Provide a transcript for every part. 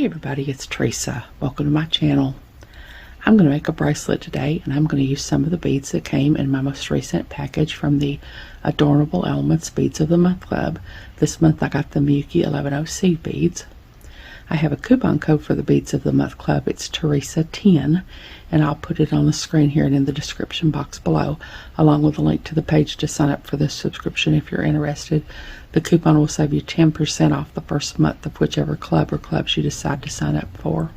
Hey everybody, it's Teresa. Welcome to my channel. I'm going to make a bracelet today, and I'm going to use some of the beads that came in my most recent package from the Adornable Elements Beads of the Month Club. This month I got the Miyuki 110 seed beads. I have a coupon code for the Beads of the Month Club. It's Teresa10, and I'll put it on the screen here and in the description box below, along with a link to the page to sign up for this subscription if you're interested. The coupon will save you 10% off the first month of whichever club or clubs you decide to sign up for.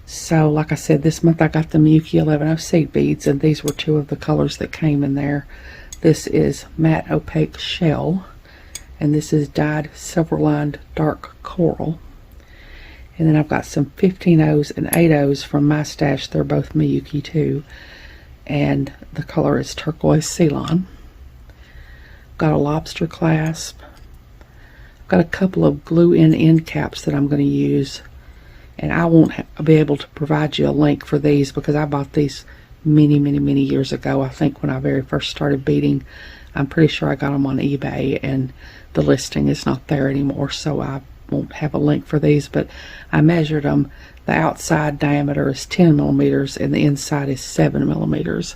So, like I said, this month I got the Miyuki 110 seed beads, and these were two of the colors that came in there. This is Matte Opaque Shell, and this is dyed silver-lined dark coral. And then I've got some 15-0s and 8-0s from my stash. They're both Miyuki too, and the color is turquoise Ceylon. Got a lobster clasp. Got a couple of glue-in end caps that I'm going to use, and I won't be able to provide you a link for these because I bought these many years ago. I think when I very first started beading. I'm pretty sure I got them on eBay, and the listing is not there anymore, so I won't have a link for these. But I measured them. The outside diameter is 10 millimeters and the inside is 7 millimeters,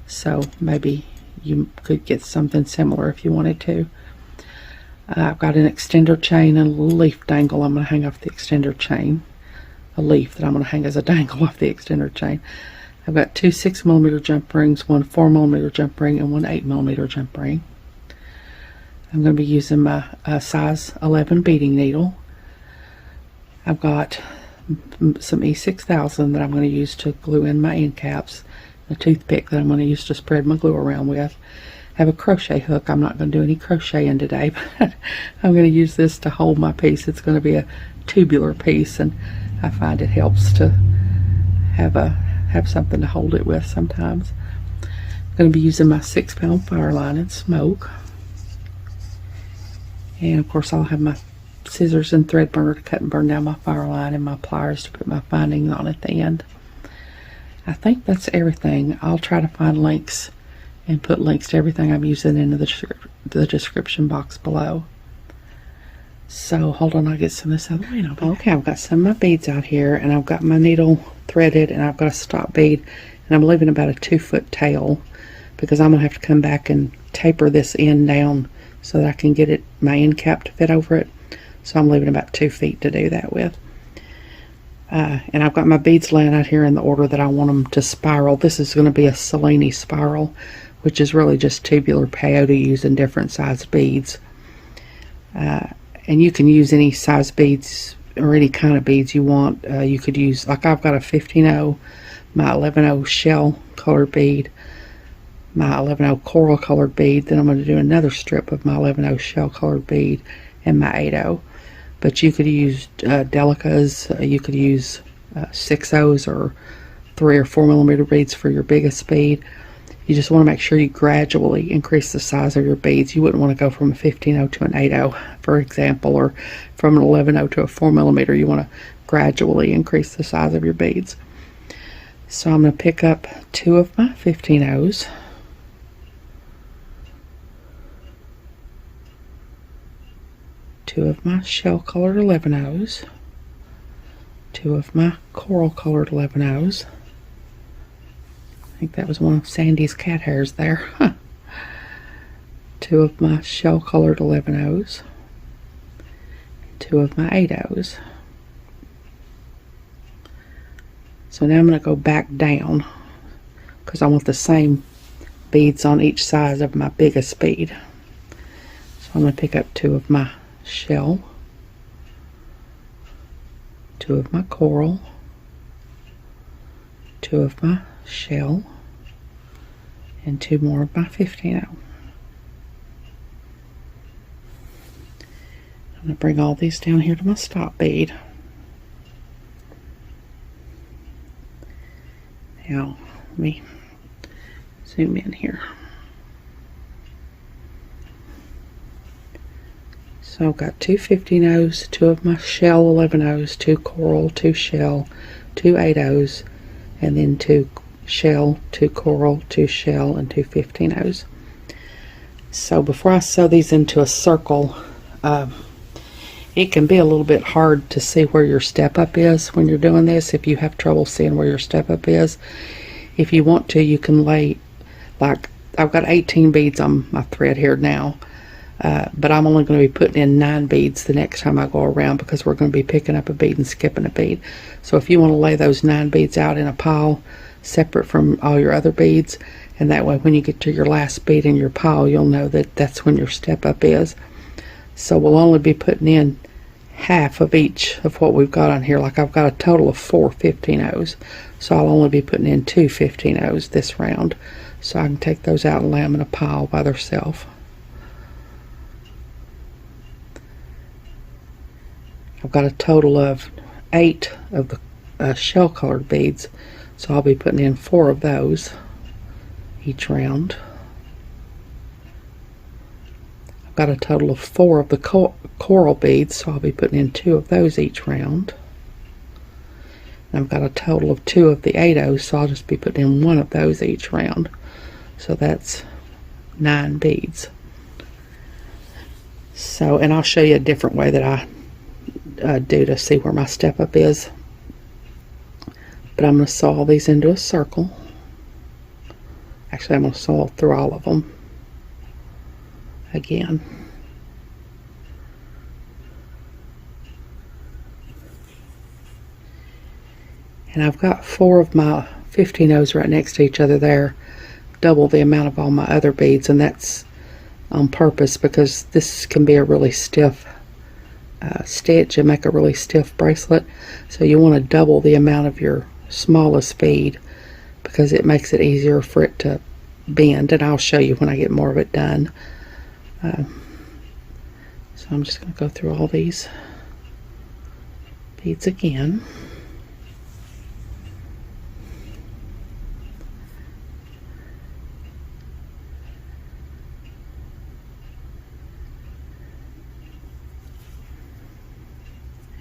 so maybe you could get something similar if you wanted to. I've got an extender chain and a little leaf dangle I'm going to hang off the extender chain. A leaf that I'm going to hang as a dangle off the extender chain. I've got two 6mm jump rings, one 4mm jump ring, and one 8mm jump ring. I'm going to be using my size 11 beading needle. I've got some E6000 that I'm going to use to glue in my end caps. A toothpick that I'm going to use to spread my glue around with. I have a crochet hook. I'm not going to do any crocheting today, but I'm going to use this to hold my piece. It's going to be a tubular piece, and I find it helps to have something to hold it with sometimes. I'm going to be using my 6-pound fire line and smoke. And of course I'll have my scissors and thread burner to cut and burn down my fire line, and my pliers to put my findings on at the end. I think that's everything. I'll try to find links and put links to everything I'm using in the description box below. So hold on, I'll get some of this out of the way. Okay, I've got some of my beads out here, and I've got my needle threaded, and I've got a stop bead, and I'm leaving about a 2-foot tail because I'm gonna have to come back and taper this end down so that I can get my end cap to fit over it. So I'm leaving about 2 feet to do that with. And I've got my beads laying out here in the order that I want them to spiral. This is going to be a Cellini spiral, which is really just tubular peyote used in different size beads. And you can use any size beads or any kind of beads you want. You could use, like I've got a 15-0, my 11-0 shell colored bead, my 11-0 coral colored bead. Then I'm going to do another strip of my 11-0 shell colored bead and my 8-0. But you could use delicas, you could use 6-0s or 3 or 4mm beads for your biggest bead. You just want to make sure you gradually increase the size of your beads. You wouldn't want to go from a 15-0 to an 8-0, for example, or from an 11-0 to a 4mm. You want to gradually increase the size of your beads. So I'm going to pick up 2 of my 15-0s. Two of my shell colored 11-0s, 2 of my coral colored 11-0s. I think that was one of Sandy's cat hairs there. 2 of my shell colored 11-0s, 2 of my 8-0s. So now I'm going to go back down because I want the same beads on each side of my biggest bead. So I'm going to pick up 2 of my shell, 2 of my coral, 2 of my shell, and 2 more of my 15-0. I'm going to bring all these down here to my stop bead. Now let me zoom in here. So I've got 2 15-0s, 2 of my shell 11-0s, 2 coral, 2 shell, 2 8-0s, and then 2 shell, 2 coral, 2 shell, and 2 15-0s. So before I sew these into a circle, It can be a little bit hard to see where your step up is when you're doing this, if you have trouble seeing where your step up is. If you want to, you can lay, like, I've got 18 beads on my thread here now, but I'm only going to be putting in 9 beads the next time I go around, because we're going to be picking up a bead and skipping a bead. So if you want to lay those 9 beads out in a pile separate from all your other beads, and that way when you get to your last bead in your pile, you'll know that that's when your step up is. So we'll only be putting in half of each of what we've got on here. Like, I've got a total of 4 15-0s, so I'll only be putting in 2 15-0s this round, so I can take those out and lay them in a pile by themselves. I've got a total of 8 of the shell colored beads, so I'll be putting in 4 of those each round. I've got a total of 4 of the coral beads, so I'll be putting in 2 of those each round. And I've got a total of 2 of the 8-0s, so I'll just be putting in 1 of those each round. So that's 9 beads. So, and I'll show you a different way that I do to see where my step up is. But I'm going to saw these into a circle. Actually, I'm going to saw through all of them again. And I've got 4 of my 15-0s right next to each other there, double the amount of all my other beads, and that's on purpose because this can be a really stiff stitch and make a really stiff bracelet. So you want to double the amount of your smallest bead because it makes it easier for it to bend, and I'll show you when I get more of it done. So I'm just going to go through all these beads again.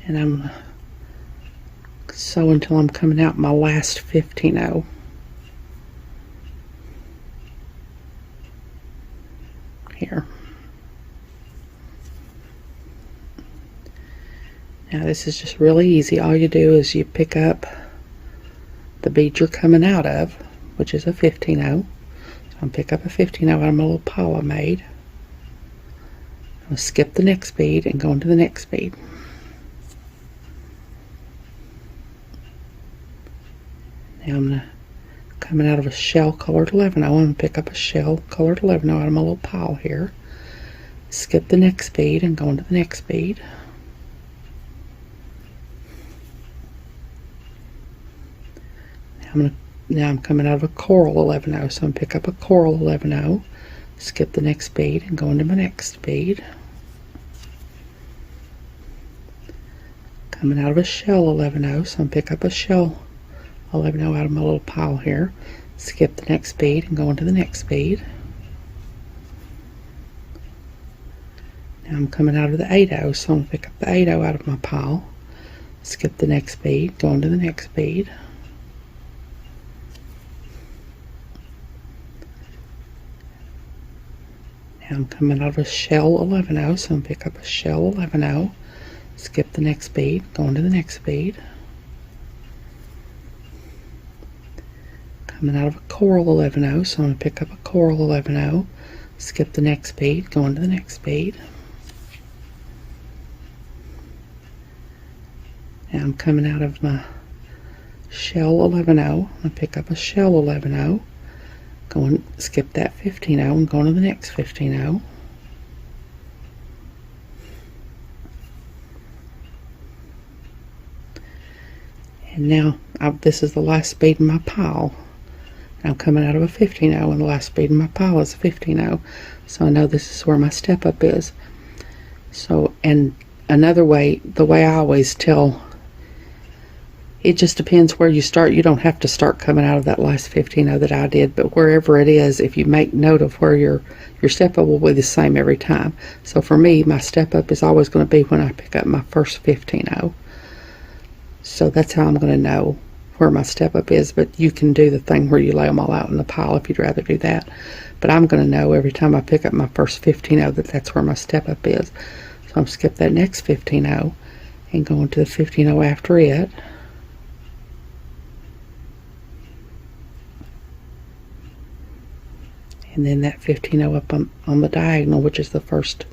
And I'm sew until I'm coming out my last 15-0. Here. Now this is just really easy. All you do is you pick up the bead you're coming out of, which is a 15-0. So I'll pick up a 15-0 out of my little pile I made. I'll skip the next bead and go into the next bead. Now I'm coming out of a shell colored 11-0. I'm going to pick up a shell colored 11-0 out of my little pile here. Skip the next bead and go into the next bead. Now I'm coming out of a coral 11-0, so I'm going to pick up a coral 11-0, skip the next bead and go into my next bead. Coming out of a shell 11-0, so I'm going to pick up a shell 11-0 out of my little pile here, skip the next bead and go into the next bead. Now I'm coming out of the 8-0, so I'm going to pick up the 8-0 out of my pile, skip the next bead, go into the next bead. Now I'm coming out of a shell 11-0, so I'm going to pick up a shell 11-0, skip the next bead, go into the next bead. Coming out of a coral 11-0, so I'm going to pick up a coral 11-0, skip the next bead, go into the next bead. Now I'm coming out of my shell 11-0, I'm going to pick up a shell 11-0, go and skip that 15-0 and go into the next 15-0. And now this is the last bead in my pile. I'm coming out of a 15-0 and the last bead in my pile is a 15-0, so I know this is where my step up is. So, and another way, the way I always tell, it just depends where you start. You don't have to start coming out of that last 15-0 that I did, but wherever it is, if you make note of where your step up will be the same every time. So for me, my step up is always going to be when I pick up my first 15-0. So that's how I'm going to know where my step up is, but you can do the thing where you lay them all out in the pile if you'd rather do that. But I'm going to know every time I pick up my first 15-0 that that's where my step up is. So I'm skip that next 15-0 and go into the 15-0 after it. And then that 15-0 up on the diagonal, which is the first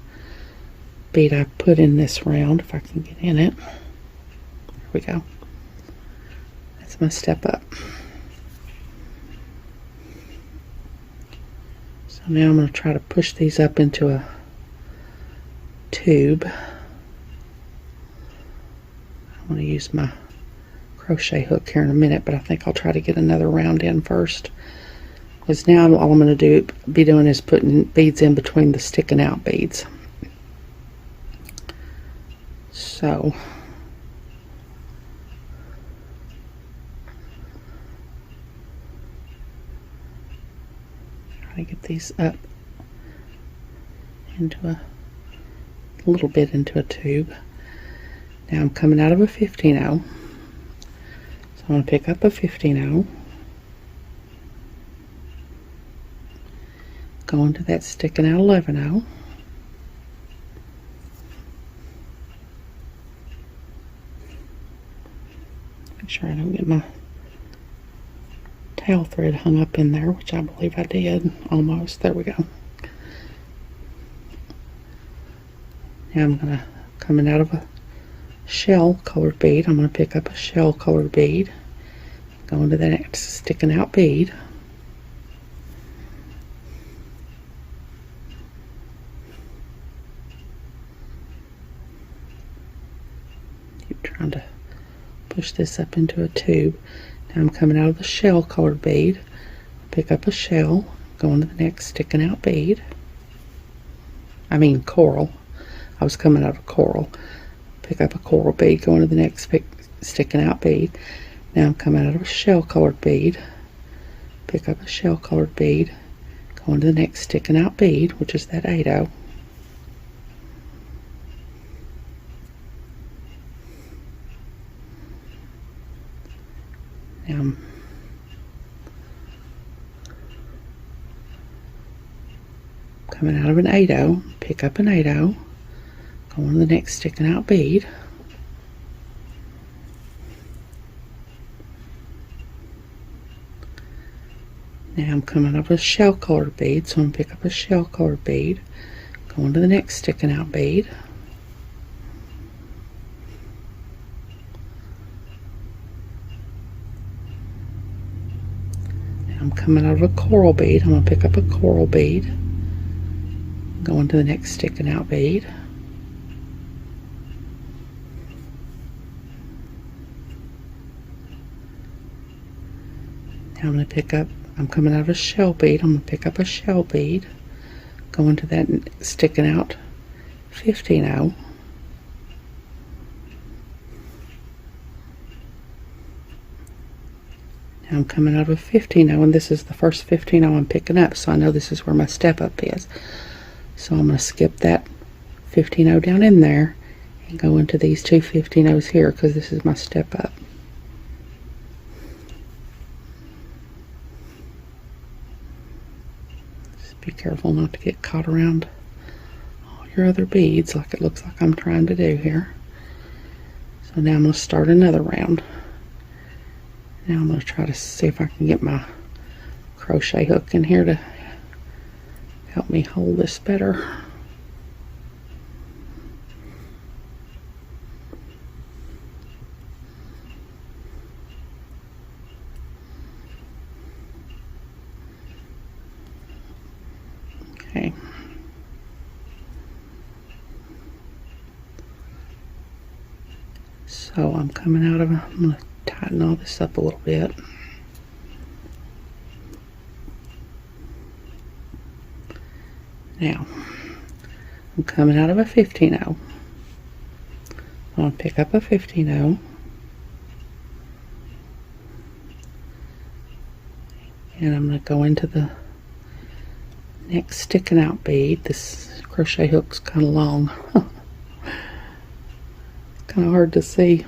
bead I put in this round, if I can get in it. There we go. That's my step up. So now I'm going to try to push these up into a tube. I'm going to use my crochet hook here in a minute, but I think I'll try to get another round in first. Because now all I'm going to be doing is putting beads in between the sticking out beads. So try to get these up into a little bit into a tube. Now I'm coming out of a 15-0. So I'm going to pick up a 15-0. Go into that sticking out 11-0. Make sure I don't get my tail thread hung up in there, which I believe I did almost. There we go. Now I'm going to, coming out of a shell colored bead, I'm going to pick up a shell colored bead, go into the next sticking out bead. Keep trying to push this up into a tube. Now I'm coming out of the shell colored bead, pick up a shell, go into the next sticking out bead. I mean coral. I was coming out of coral. Pick up a coral bead, go into the next sticking out bead. Now I'm coming out of a shell colored bead, pick up a shell colored bead, go into the next sticking out bead, which is that 8-0. Now I'm coming out of an 8-0, pick up an 8-0, go into the next sticking out bead. Now I'm coming up with a shell colored bead, so I'm going to pick up a shell colored bead, go into the next sticking out bead. Now I'm coming out of a coral bead, I'm going to pick up a coral bead, go into the next sticking out bead. Now I'm going to pick up, I'm coming out of a shell bead, I'm going to pick up a shell bead, go into that sticking out 15-0. Now I'm coming out of a 15-0, and this is the first 15-0 I'm picking up, so I know this is where my step up is. So I'm going to skip that 15-0 down in there and go into these two 15-0s here because this is my step up. Be careful not to get caught around all your other beads like it looks like I'm trying to do here. So now I'm going to start another round. Now I'm going to try to see if I can get my crochet hook in here to help me hold this better. Okay. So I'm coming out of, I'm going to tighten all this up a little bit. Now, I'm coming out of a 15-0. I'm going to pick up a 15-0. And I'm going to go into the next sticking out bead. This crochet hook's kind of long. Kind of hard to see.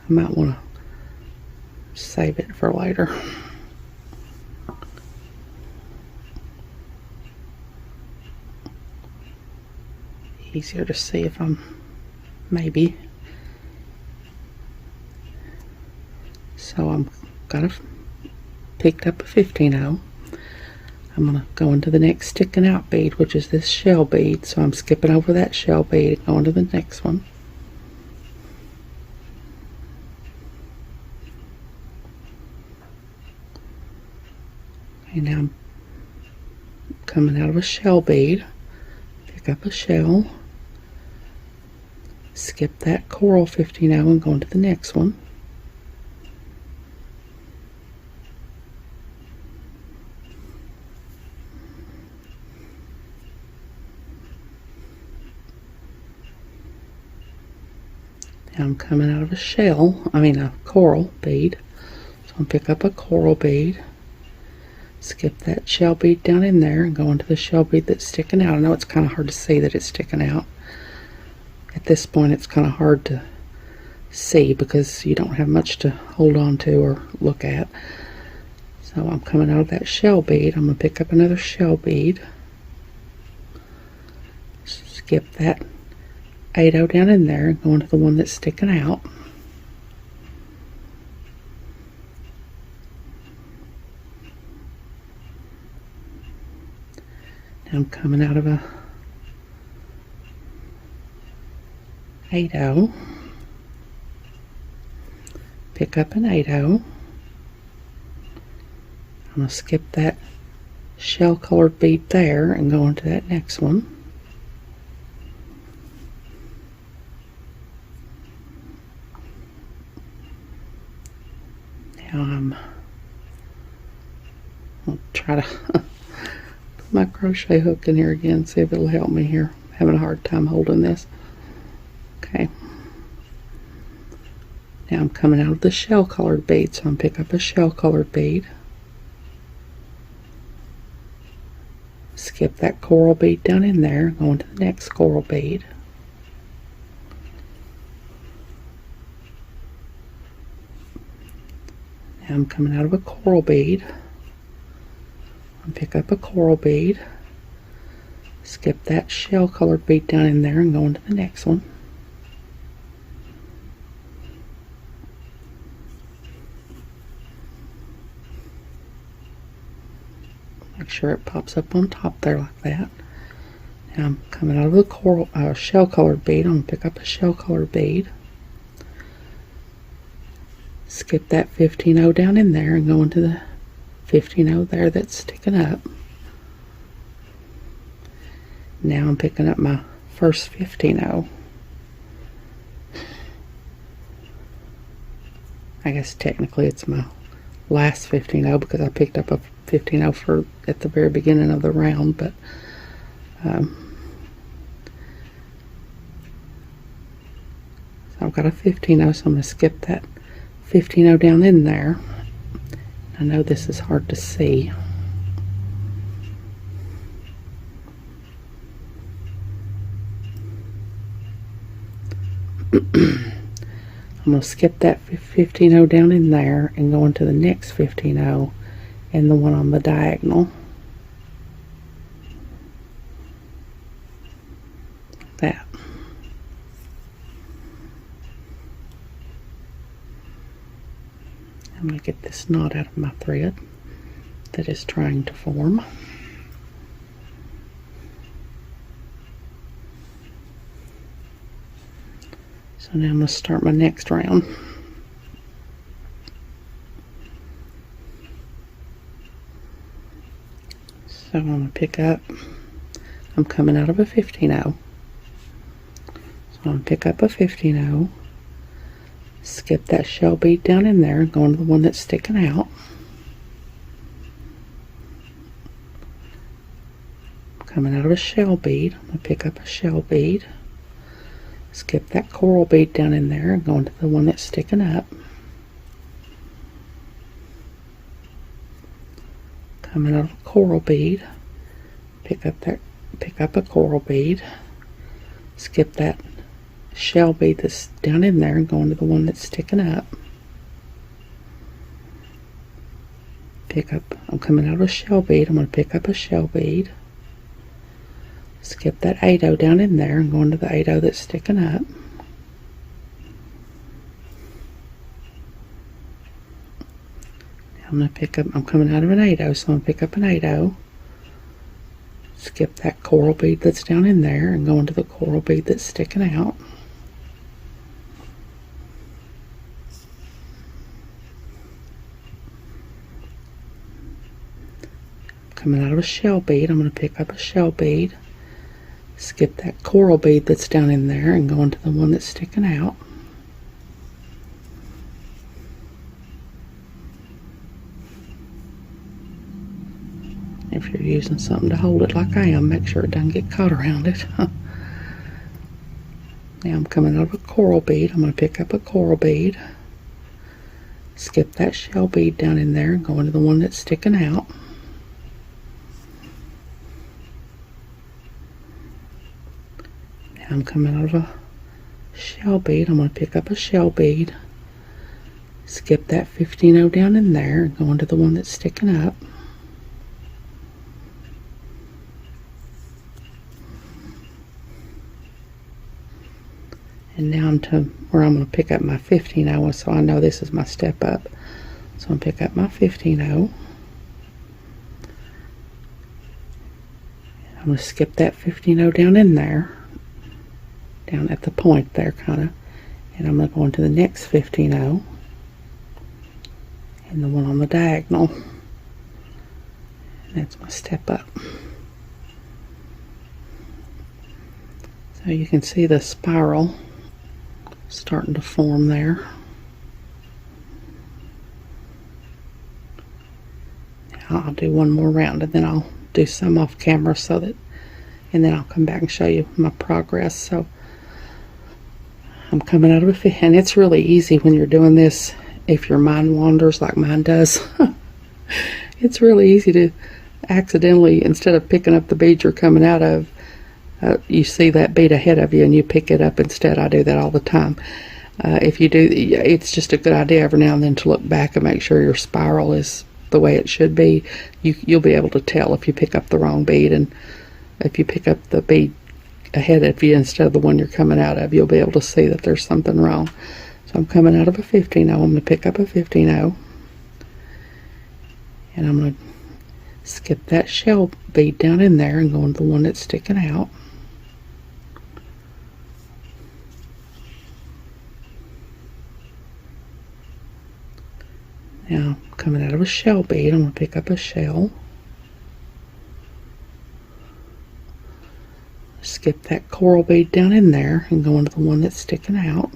I might want to save it for later. easier to see if I'm maybe. So I'm picked up a 15-0. I'm going to go into the next sticking out bead, which is this shell bead. So I'm skipping over that shell bead and going to the next one. And now I'm coming out of a shell bead, pick up a shell, skip that coral 15-0 and go into the next one. Now I'm coming out of a coral bead. So I'll pick up a coral bead, skip that shell bead down in there and go into the shell bead that's sticking out. I know it's kind of hard to see that it's sticking out. At this point it's kind of hard to see because you don't have much to hold on to or look at. So I'm coming out of that shell bead. I'm going to pick up another shell bead, skip that 8-0 down in there and go into the one that's sticking out. Now I'm coming out of a 8-0, pick up an 8-0. I'm going to skip that shell colored bead there and go into that next one. Now I'll try to put my crochet hook in here again, see if it'll help me here. I'm having a hard time holding this. Okay. Now I'm coming out of the shell colored bead, so I'm going to pick up a shell colored bead, skip that coral bead down in there, go into the next coral bead. Now I'm coming out of a coral bead, I'll pick up a coral bead, skip that shell colored bead down in there and go into the next one. Make sure it pops up on top there like that. Now I'm coming out of the shell colored bead. I'm going to pick up a shell colored bead, skip that 15-0 down in there and go into the 15-0 there that's sticking up. Now I'm picking up my first 15-0. I guess technically it's my last 15-0 because I picked up a 15-0 at the very beginning of the round, but so I've got a 15-0, so I'm going to skip that 15-0 down in there. I know this is hard to see. I'm going to skip that 15-0 down in there and go into the next 15-0 and the one on the diagonal. Like that. I'm going to get this knot out of my thread that is trying to form. So now I'm going to start my next round. So I'm going to pick up, I'm coming out of a 15-0. So I'm going to pick up a 15-0, skip that shell bead down in there and go into the one that's sticking out. Coming out of a shell bead, I'm going to pick up a shell bead, skip that coral bead down in there and go into the one that's sticking up. Coming out of a coral bead, pick up a coral bead, skip that shell bead that's down in there and go into the one that's sticking up. I'm coming out of a shell bead, I'm going to pick up a shell bead, skip that 8/0 down in there and go into the 8/0 that's sticking up. I'm going to pick up, I'm coming out of an 8/0, so I'm going to pick up an 8/0, skip that coral bead that's down in there and go into the coral bead that's sticking out. Coming out of a shell bead, I'm going to pick up a shell bead, skip that coral bead that's down in there and go into the one that's sticking out. If you're using something to hold it like I am, make sure it doesn't get caught around it. Now I'm coming out of a coral bead. I'm going to pick up a coral bead, skip that shell bead down in there and go into the one that's sticking out. Now I'm coming out of a shell bead. I'm going to pick up a shell bead, skip that 15/0 down in there and go into the one that's sticking up. And now I'm to where I'm going to pick up my 15/0, so I know this is my step up. So I'm going to pick up my 15/0. I'm going to skip that 15/0 down in there, down at the point there kind of, and I'm going to go into the next 15/0 and the one on the diagonal, and that's my step up. So you can see the spiral starting to form there. I'll do one more round and then I'll do some off camera so that, and then I'll come back and show you my progress. So I'm coming out of a, and it's really easy when you're doing this if your mind wanders like mine does. It's really easy to accidentally, instead of picking up the bead you're coming out of, you see that bead ahead of you and you pick it up instead. I do that all the time. If you do, it's just a good idea every now and then to look back and make sure your spiral is the way it should be. You'll be able to tell if you pick up the wrong bead, and if you pick up the bead ahead of you instead of the one you're coming out of, you'll be able to see that there's something wrong. So I'm coming out of a 15/0. I'm going to pick up a 15/0 and I'm going to skip that shell bead down in there and go into the one that's sticking out. Now, coming out of a shell bead, I'm going to pick up a shell, skip that coral bead down in there and go into the one that's sticking out.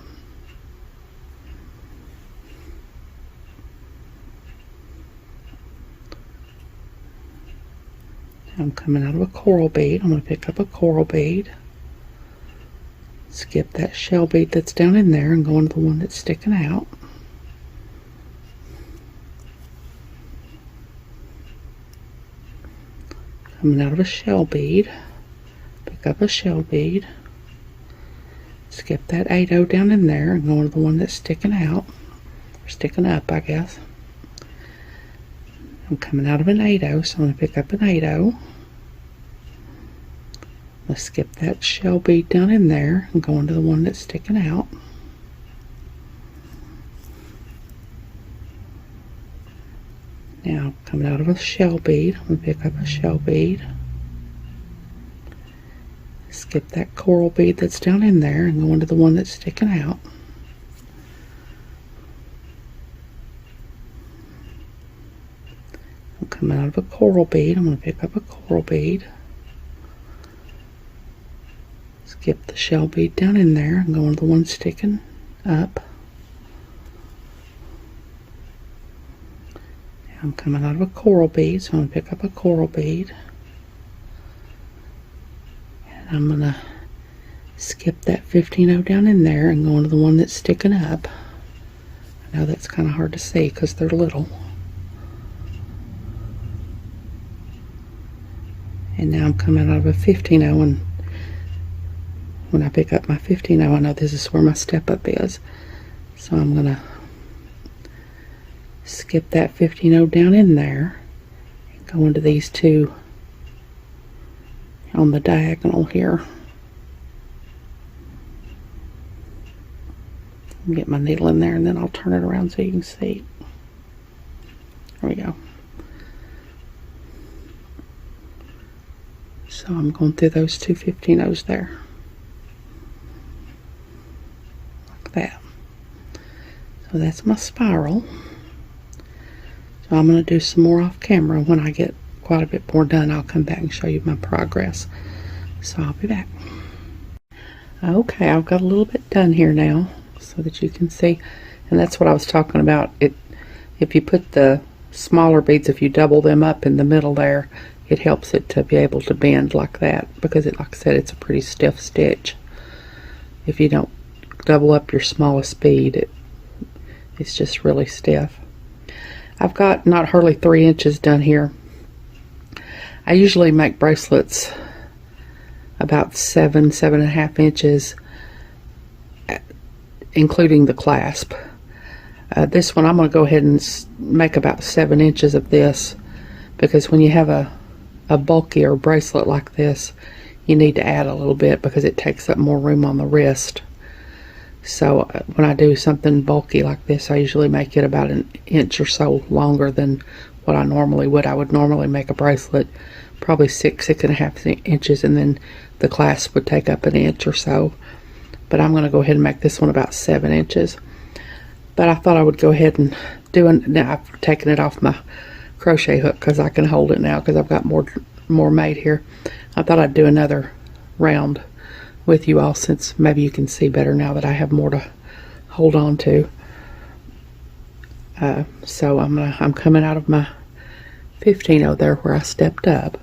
Now I'm coming out of a coral bead. I'm going to pick up a coral bead, skip that shell bead that's down in there and go into the one that's sticking out. Coming out of a shell bead, pick up a shell bead, skip that 8/0 down in there and go into the one that's sticking out, or sticking up, I guess. I'm coming out of an 8/0, so I'm going to pick up an 8/0. Let's skip that shell bead down in there and go into the one that's sticking out. Now, coming out of a shell bead, I'm going to pick up a shell bead, skip that coral bead that's down in there and go into the one that's sticking out. I'm coming out of a coral bead. I'm going to pick up a coral bead, skip the shell bead down in there and go into the one sticking up. I'm coming out of a coral bead, so I'm going to pick up a coral bead, and I'm going to skip that 15/0 down in there and go into the one that's sticking up. I know that's kind of hard to see because they're little. And now I'm coming out of a 15/0, and when I pick up my 15/0, I know this is where my step up is. So I'm going to skip that 15/0 down in there and go into these two, on the diagonal here. Get my needle in there, and then I'll turn it around so you can see. There we go. So I'm going through those two 15-0s there. Like that. So that's my spiral. So I'm going to do some more off camera. When I get quite a bit more done, I'll come back and show you my progress. So I'll be back. Okay, I've got a little bit done here now, so that you can see. And that's what I was talking about. If you put the smaller beads, if you double them up in the middle there, it helps it to be able to bend like that, because it, like I said, it's a pretty stiff stitch. If you don't double up your smallest bead, it's just really stiff. I've got not hardly 3 inches done here. I usually make bracelets about 7.5 inches, including the clasp. This one I'm going to go ahead and make about 7 inches of this, because when you have a bulkier bracelet like this, you need to add a little bit because it takes up more room on the wrist. So when I do something bulky like this, I usually make it about an inch or so longer than what I normally would. I would normally make a bracelet probably 6.5 inches, and then the clasp would take up an inch or so. But I'm going to go ahead and make this one about 7 inches. But I thought I would go ahead and do it. Now I've taken it off my crochet hook because I can hold it now, because I've got more made here. I thought I'd do another round with you all, since maybe you can see better now that I have more to hold on to. So I'm coming out of my 15-0 there where I stepped up.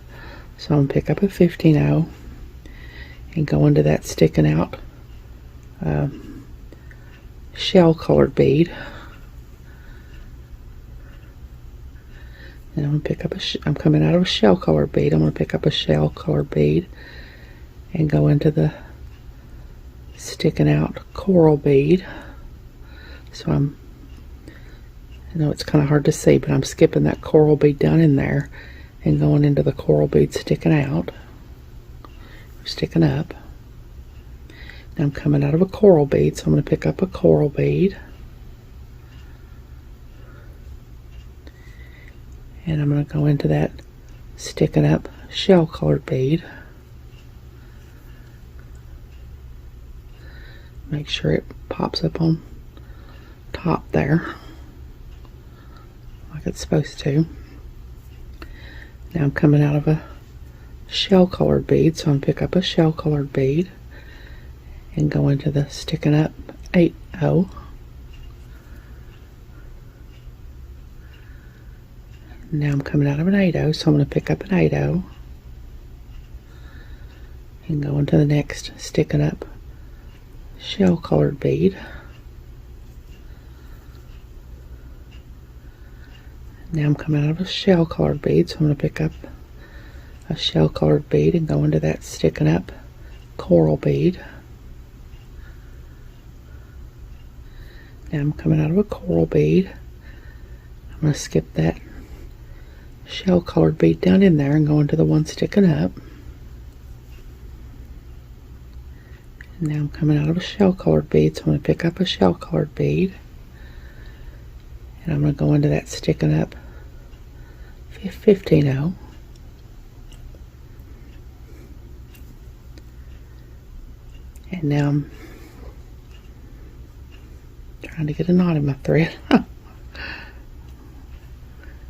So I'm going to pick up a 15-0 and go into that sticking out shell colored bead. And I'm going to pick up I'm coming out of a shell colored bead. I'm going to pick up a shell colored bead and go into the sticking out coral bead. So I know it's kind of hard to see, but I'm skipping that coral bead down in there and going into the coral bead sticking out, sticking up. Now I'm coming out of a coral bead, so I'm going to pick up a coral bead. And I'm going to go into that sticking up shell colored bead. Make sure it pops up on top there like it's supposed to. Now I'm coming out of a shell colored bead, so I'm going to pick up a shell colored bead and go into the sticking up 8-0. Now I'm coming out of an 8-0, so I'm going to pick up an 8-0 and go into the next sticking up shell colored bead. Now I'm coming out of a shell colored bead, so I'm going to pick up a shell colored bead and go into that sticking up coral bead. Now I'm coming out of a coral bead. I'm going to skip that shell colored bead down in there and go into the one sticking up. And now I'm coming out of a shell colored bead, so I'm going to pick up a shell colored bead and I'm going to go into that sticking up 15-0. And now I'm trying to get a knot in my thread.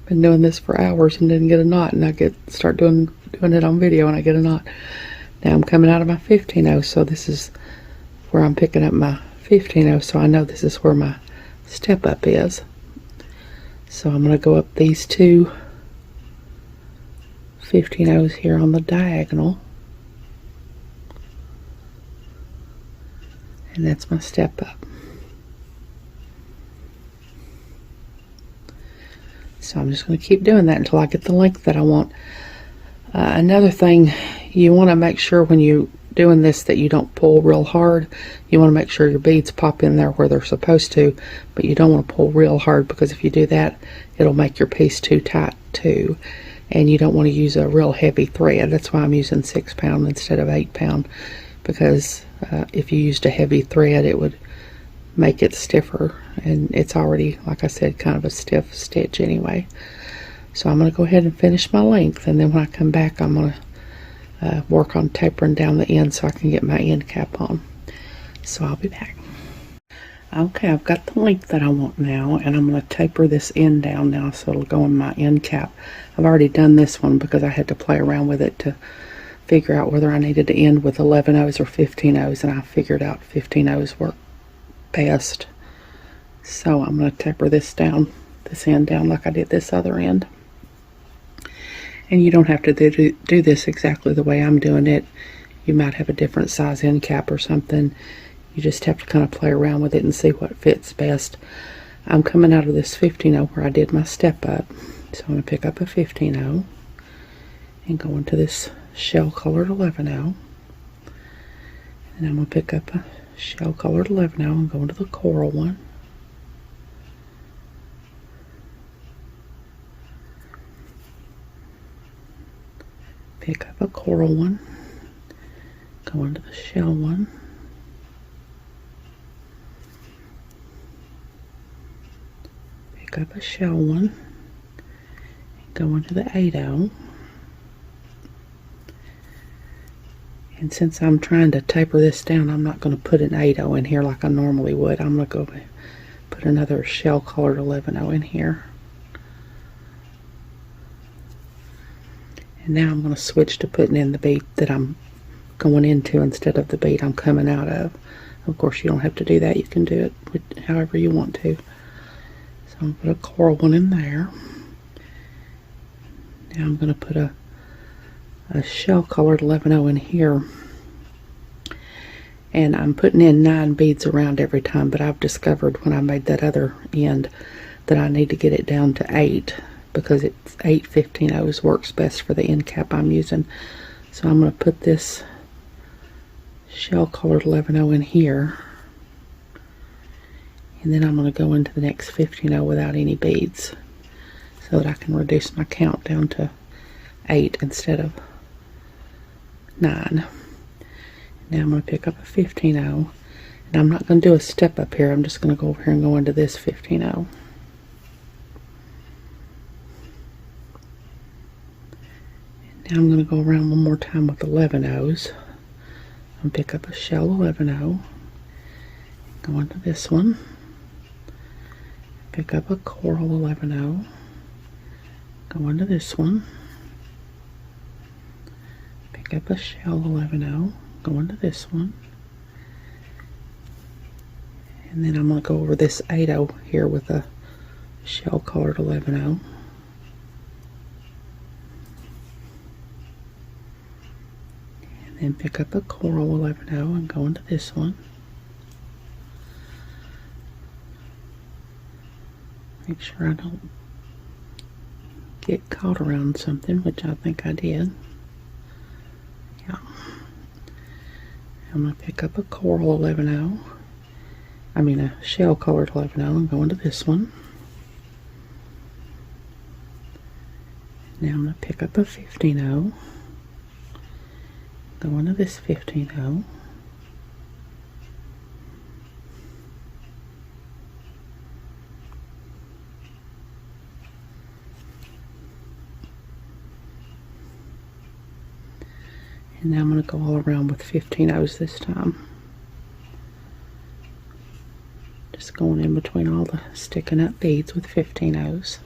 Been doing this for hours and didn't get a knot, and I start doing it on video and I get a knot. Now I'm coming out of my 15-0, so this is where I'm picking up my 15-0, so I know this is where my step up is. So I'm going to go up these two 15-0s here on the diagonal, and that's my step up. So I'm just going to keep doing that until I get the length that I want. Another thing, you want to make sure when you're doing this that you don't pull real hard. You want to make sure your beads pop in there where they're supposed to, but you don't want to pull real hard, because if you do that, it'll make your piece too tight too. and you don't want to use a real heavy thread. That's why I'm using 6-pound instead of 8-pound, because if you used a heavy thread it would make it stiffer, and it's already, like I said, kind of a stiff stitch anyway. So I'm going to go ahead and finish my length, and then when I come back I'm going to work on tapering down the end so I can get my end cap on. So I'll be back. Okay, I've got the length that I want now, and I'm going to taper this end down now so it'll go in my end cap. I've already done this one because I had to play around with it to figure out whether I needed to end with 11/0s or 15/0s, and I figured out 15/0s work best. So I'm going to taper this down, this end down like I did this other end. And you don't have to do this exactly the way I'm doing it. You might have a different size end cap or something. You just have to kind of play around with it and see what fits best. I'm coming out of this 15/0 where I did my step up. So I'm going to pick up a 15/0 and go into this shell colored 11/0. And I'm going to pick up a shell colored 11/0 and go into the coral one. Pick up a coral one, go into the shell one, pick up a shell one, and go into the 8/0. And since I'm trying to taper this down, I'm not going to put an 8/0 in here like I normally would. I'm going to go put another shell colored 11/0 in here. And now I'm going to switch to putting in the bead that I'm going into instead of the bead I'm coming out of. Of course, you don't have to do that. You can do it however you want to. So I'm going to put a coral one in there. Now I'm going to put a shell colored 11/0 in here. And I'm putting in 9 beads around every time, but I've discovered when I made that other end that I need to get it down to 8, because it's 8 15/0s works best for the end cap I'm using. So I'm going to put this shell colored 11/0 in here, and then I'm going to go into the next 15/0 without any beads so that I can reduce my count down to 8 instead of 9. Now I'm going to pick up a 15/0, and I'm not going to do a step up here. I'm just going to go over here and go into this 15/0. Now I'm going to go around one more time with 11/0s and pick up a shell 11/0, go into this one, pick up a coral 11/0, go into this one, pick up a shell 11/0, go into this one, and then I'm going to go over this 8/0 here with a shell colored 11/0. Then pick up a coral 11/0 and go into this one. Make sure I don't get caught around something, which I think I did. Yeah. I'm going to pick up a coral 11/0. I mean a shell colored 11/0 and go into this one. Now I'm going to pick up a 15/0. Go into this 15/0, and now I'm going to go all around with 15/0s this time, just going in between all the sticking up beads with 15/0s.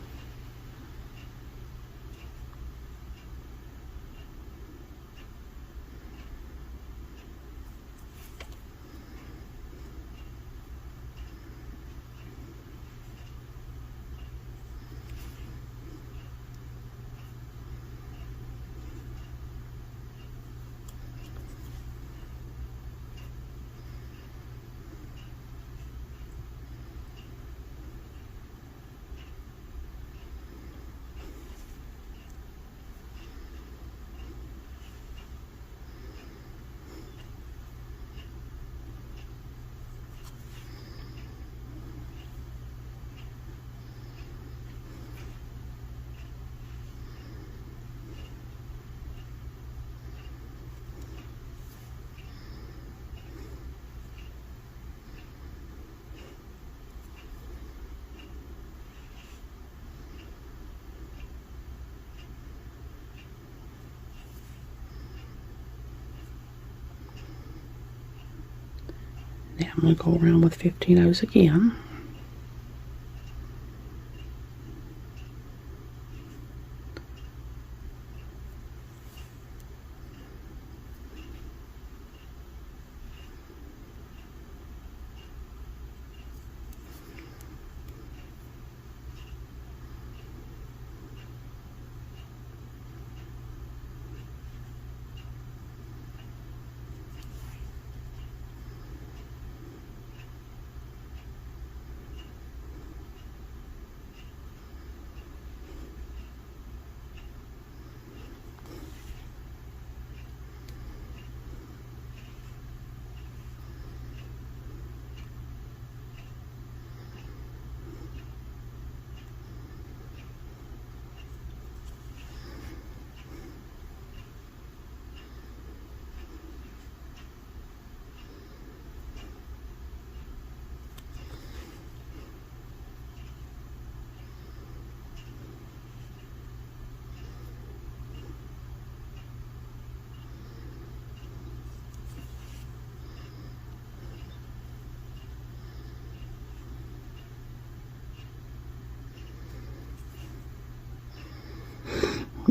Now I'm going to go around with 15 O's again.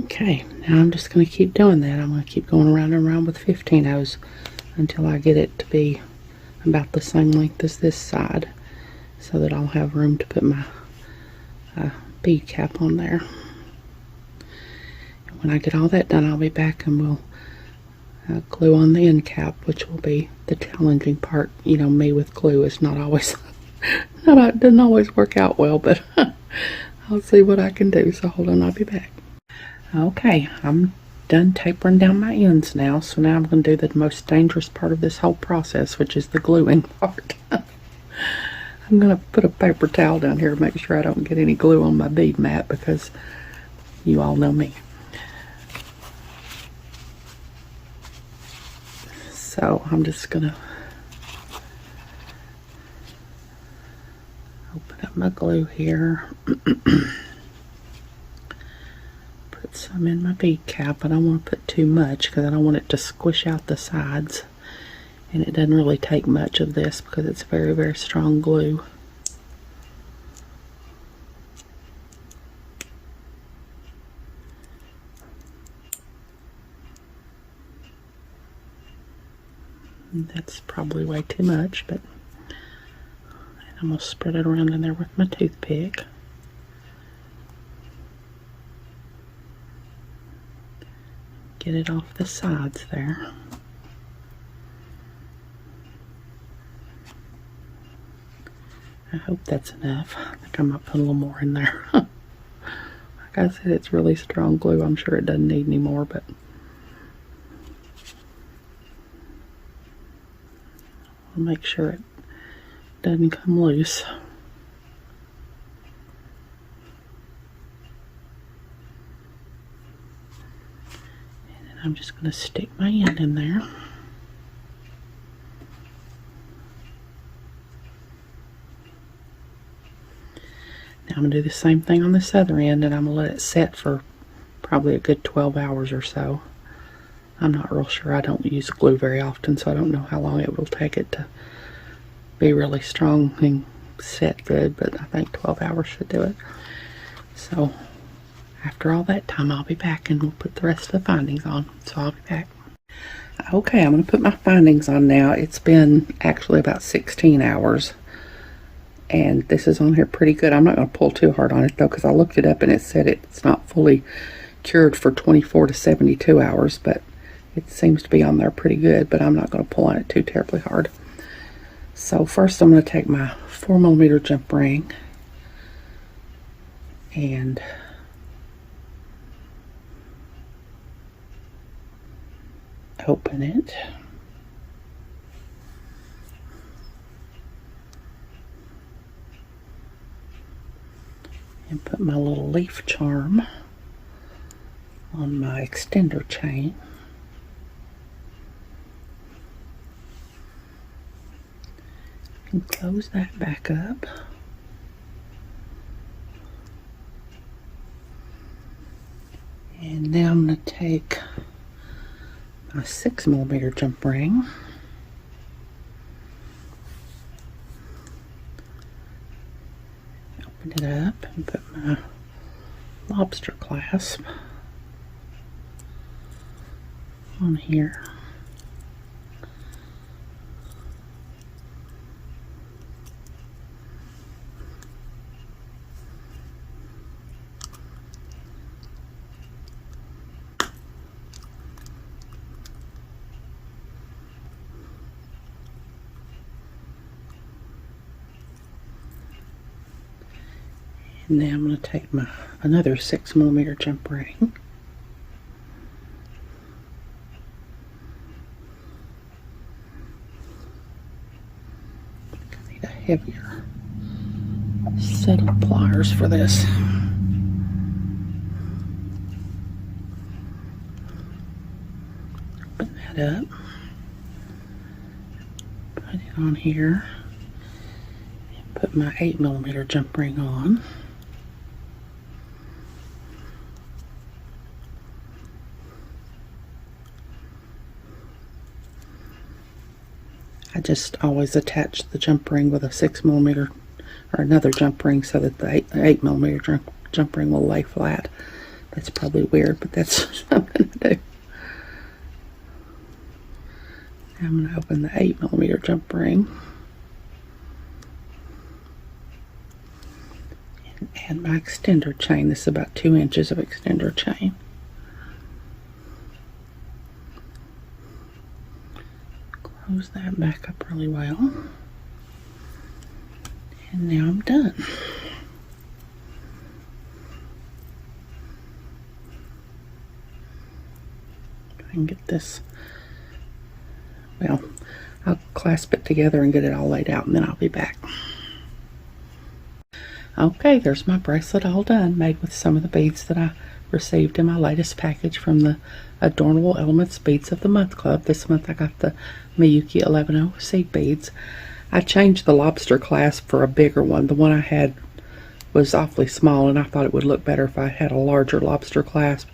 Okay, now I'm just going to keep doing that. I'm going to keep going around and around with 15 O's until I get it to be about the same length as this side, so that I'll have room to put my bead cap on there. And when I get all that done, I'll be back and we'll glue on the end cap, which will be the challenging part. You know, me with glue is not always, it doesn't always work out well, but I'll see what I can do. So hold on, I'll be back. Okay, I'm done tapering down my ends now, so now I'm going to do the most dangerous part of this whole process, which is the gluing part. I'm going to put a paper towel down here to make sure I don't get any glue on my bead mat, because you all know me. So I'm just going to open up my glue here. Put some in my bead cap. I don't want to put too much because I don't want it to squish out the sides. And it doesn't really take much of this because it's very, very strong glue. And that's probably way too much, but I'm going to spread it around in there with my toothpick. Get it off the sides there. I hope that's enough. I think I might put a little more in there. Like I said, it's really strong glue. I'm sure it doesn't need any more, but I'll make sure it doesn't come loose. I'm just going to stick my end in there. Now I'm going to do the same thing on this other end, and I'm going to let it set for probably a good 12 hours or so. I'm not real sure. I don't use glue very often, so I don't know how long it will take it to be really strong and set good, but I think 12 hours should do it. So after all that time, I'll be back and we'll put the rest of the findings on. So I'll be back. Okay, I'm going to put my findings on now. It's been actually about 16 hours. And this is on here pretty good. I'm not going to pull too hard on it though, because I looked it up and it said it's not fully cured for 24 to 72 hours. But it seems to be on there pretty good. But I'm not going to pull on it too terribly hard. So first I'm going to take my 4mm jump ring and open it. And put my little leaf charm on my extender chain. And close that back up. And now I'm going to take my 6mm jump ring Open it up and put my lobster clasp on here. And now I'm going to take my another 6mm jump ring. I need a heavier set of pliers for this. Open that up. Put it on here. And put my 8mm jump ring on. I just always attach the jump ring with a 6mm or another jump ring so that the 8mm jump ring will lay flat. That's probably weird, but that's what I'm going to do. I'm going to open the 8mm jump ring and add my extender chain. This is about 2 inches of extender chain. Close that back up really well. And now I'm done. I can get this, well, I'll clasp it together and get it all laid out, and then I'll be back. Okay, there's my bracelet all done, made with some of the beads that I received in my latest package from the Adornable Elements Beads of the Month Club. This month I got the Miyuki 11-0 seed beads. I changed the lobster clasp for a bigger one. The one I had was awfully small, and I thought it would look better if I had a larger lobster clasp.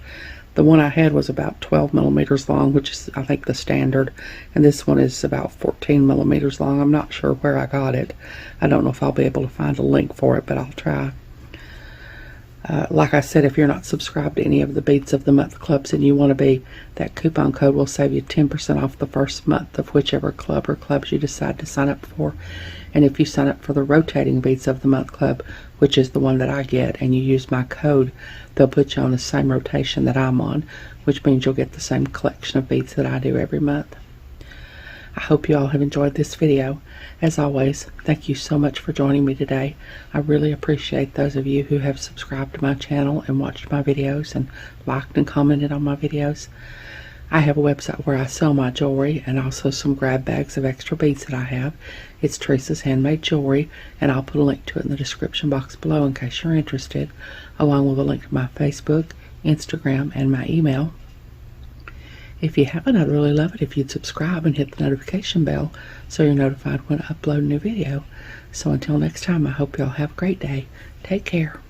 The one I had was about 12mm long, which is, I think, the standard, and this one is about 14mm long. I'm not sure where I got it. I don't know if I'll be able to find a link for it, but I'll try. Like I said, if you're not subscribed to any of the Beads of the Month clubs and you want to be, that coupon code will save you 10% off the first month of whichever club or clubs you decide to sign up for. And if you sign up for the rotating Beads of the Month club, which is the one that I get, and you use my code, they'll put you on the same rotation that I'm on, which means you'll get the same collection of beads that I do every month. I hope you all have enjoyed this video. As always, thank you so much for joining me today. I really appreciate those of you who have subscribed to my channel and watched my videos and liked and commented on my videos. I have a website where I sell my jewelry and also some grab bags of extra beads that I have. It's Teresa's Handmade Jewelry, and I'll put a link to it in the description box below in case you're interested, along with a link to my Facebook, Instagram, and my email. If you haven't, I'd really love it if you'd subscribe and hit the notification bell so you're notified when I upload a new video. So until next time, I hope y'all have a great day. Take care.